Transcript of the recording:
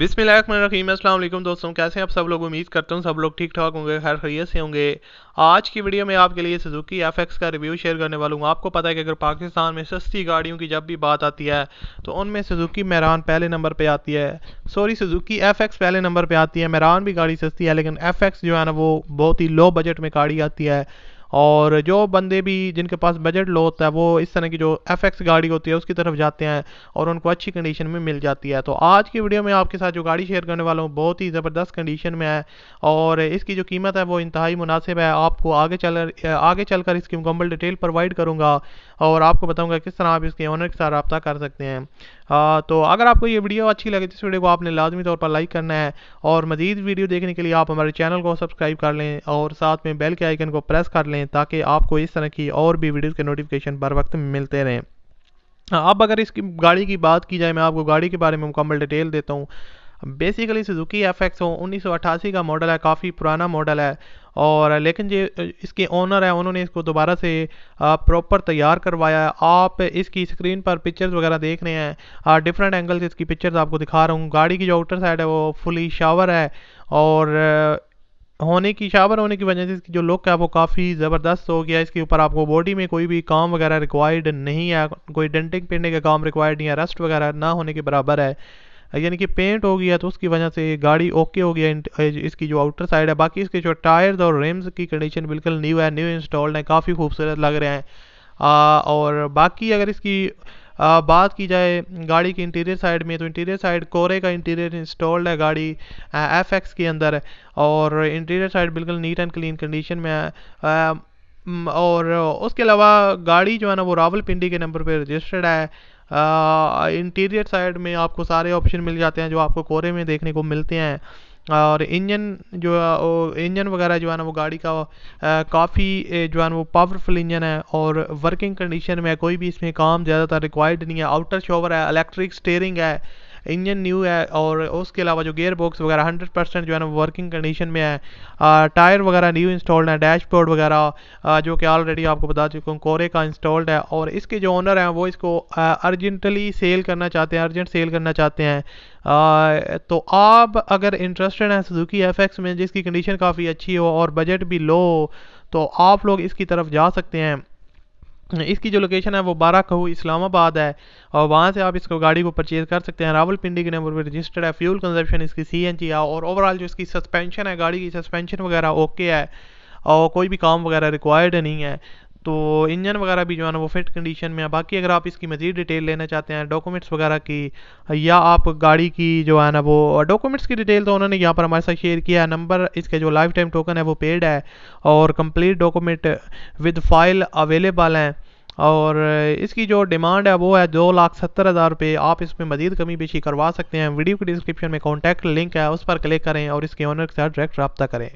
बिस्मिल्लाहिर्रहमानिर्रहीम। अस्सलाम वालेकुम दोस्तों, कैसे हैं आप सब लोग। उम्मीद करता हूँ सब लोग ठीक ठाक होंगे, खैर खैरियत से होंगे। आज की वीडियो में आपके लिए सुजुकी एफएक्स का रिव्यू शेयर करने वाला हूँ। आपको पता है कि अगर पाकिस्तान में सस्ती गाड़ियों की जब भी बात आती है तो उनमें सुजुकी मैरान पहले नंबर पे आती है। सॉरी, सुजुकी एफएक्स पहले नंबर पे आती है। मैरान भी गाड़ी सस्ती है, लेकिन एफएक्स जो है ना वो बहुत ही लो बजट में गाड़ी आती है। और जो बंदे भी जिनके पास बजट लो होता है वो इस तरह की जो एफएक्स गाड़ी होती है उसकी तरफ जाते हैं और उनको अच्छी कंडीशन में मिल जाती है। तो आज की वीडियो में आपके साथ जो गाड़ी शेयर करने वाला हूँ बहुत ही ज़बरदस्त कंडीशन में है और इसकी जो कीमत है वो इंतहाई मुनासिब है। आपको आगे चलकर इसकी मुकम्मल डिटेल प्रोवाइड करूँगा और आपको बताऊँगा किस तरह आप इसके ओनर के साथ रब्ता कर सकते हैं। तो अगर आपको ये वीडियो अच्छी लगे तो इस वीडियो को आपने लाजमी तौर पर लाइक करना है और मज़ीद वीडियो देखने के लिए आप हमारे चैनल को सब्सक्राइब कर लें और साथ में बेल के आइकन को प्रेस कर लें ताकि आपको इस तरह की और भी वीडियोज़ के नोटिफिकेशन बर वक्त मिलते रहें। अब अगर इसकी गाड़ी की बात की जाए, मैं आपको गाड़ी के बारे में मुकम्मल डिटेल देता हूँ। बेसिकली सुजुकी एफएक्स 1988 का मॉडल है, काफ़ी पुराना मॉडल है। और लेकिन जो इसके ओनर है उन्होंने इसको दोबारा से प्रॉपर तैयार करवाया है। आप इसकी स्क्रीन पर पिक्चर्स वगैरह देख रहे हैं, डिफरेंट एंगल से इसकी पिक्चर्स आपको दिखा रहा हूँ। गाड़ी की जो आउटर साइड है वो फुली शावर है और शावर होने की वजह से इसकी जो लुक है वो काफ़ी ज़बरदस्त हो गया। इसके ऊपर आपको बॉडी में कोई भी काम वगैरह रिक्वायर्ड नहीं है, कोई डेंटिंग पेंटिंग का काम रिक्वायर्ड नहीं है, रस्ट वगैरह ना होने के बराबर है। यानी कि पेंट हो गया तो उसकी वजह से गाड़ी ओके हो गया इसकी जो आउटर साइड है। बाकी इसके जो टायर्स और रिम्स की कंडीशन बिल्कुल न्यू है, न्यू इंस्टॉल्ड है, काफ़ी खूबसूरत लग रहे हैं। और बाकी अगर इसकी बात की जाए गाड़ी की इंटीरियर साइड में, तो इंटीरियर साइड कोरे का इंटीरियर इंस्टॉल्ड है गाड़ी एफएक्स के अंदर। और इंटीरियर साइड बिल्कुल नीट एंड क्लीन कंडीशन में है। और उसके अलावा गाड़ी जो है ना वो रावलपिंडी के नंबर पे रजिस्टर्ड है। इंटीरियर साइड में आपको सारे ऑप्शन मिल जाते हैं जो आपको कोरे में देखने को मिलते हैं। और इंजन वगैरह जो है ना वो गाड़ी का काफ़ी जो है ना वो पावरफुल इंजन है और वर्किंग कंडीशन में है, कोई भी इसमें काम ज़्यादातर रिक्वायर्ड नहीं है। आउटर शॉवर है, इलेक्ट्रिक स्टीयरिंग है, इंजन न्यू है और उसके अलावा जो गियर बॉक्स वगैरह 100% जो है ना वर्किंग कंडीशन में है। टायर वगैरह न्यू इंस्टॉल्ड है, डैशबोर्ड वगैरह जो कि ऑलरेडी आपको बता चुका हूँ कोरे का इंस्टॉल्ड है। और इसके जो ओनर हैं वो इसको अर्जेंटली सेल करना चाहते हैं, अर्जेंट सेल करना चाहते हैं। तो आप अगर इंटरेस्टेड हैं सुजुकी एफएक्स में जिसकी कंडीशन काफ़ी अच्छी हो और बजट भी लो हो तो आप लोग इसकी तरफ जा सकते हैं। इसकी जो लोकेशन है वो 12 कहू इस्लामाबाद है और वहाँ से आप इसको गाड़ी को परचेज कर सकते हैं। रावलपिंडी के नंबर पर रजिस्टर्ड है। फ्यूल कंजप्शन इसकी सीएनजी है और ओवरऑल जो इसकी सस्पेंशन है, गाड़ी की सस्पेंशन वगैरह ओके है और कोई भी काम वगैरह रिक्वायर्ड नहीं है। तो इंजन वगैरह भी जो है ना वो फिट कंडीशन में है। बाकी अगर आप इसकी मज़ीद डिटेल लेना चाहते हैं डॉक्यूमेंट्स वगैरह की या आप गाड़ी की जो है ना वो डॉक्यूमेंट्स की डिटेल तो उन्होंने यहाँ पर हमारे साथ शेयर किया है। नंबर इसके जो लाइफ टाइम टोकन है वो पेड है और complete document with file available हैं। और इसकी जो डिमांड है वो है 2,70,000 रुपये। आप इसमें मज़ीद कमी पेशी करवा सकते हैं। वीडियो के डिस्क्रिप्शन में कॉन्टैक्ट लिंक है, उस पर क्लिक करें और इसके ओनर के साथ डायरेक्ट रब्ता करें।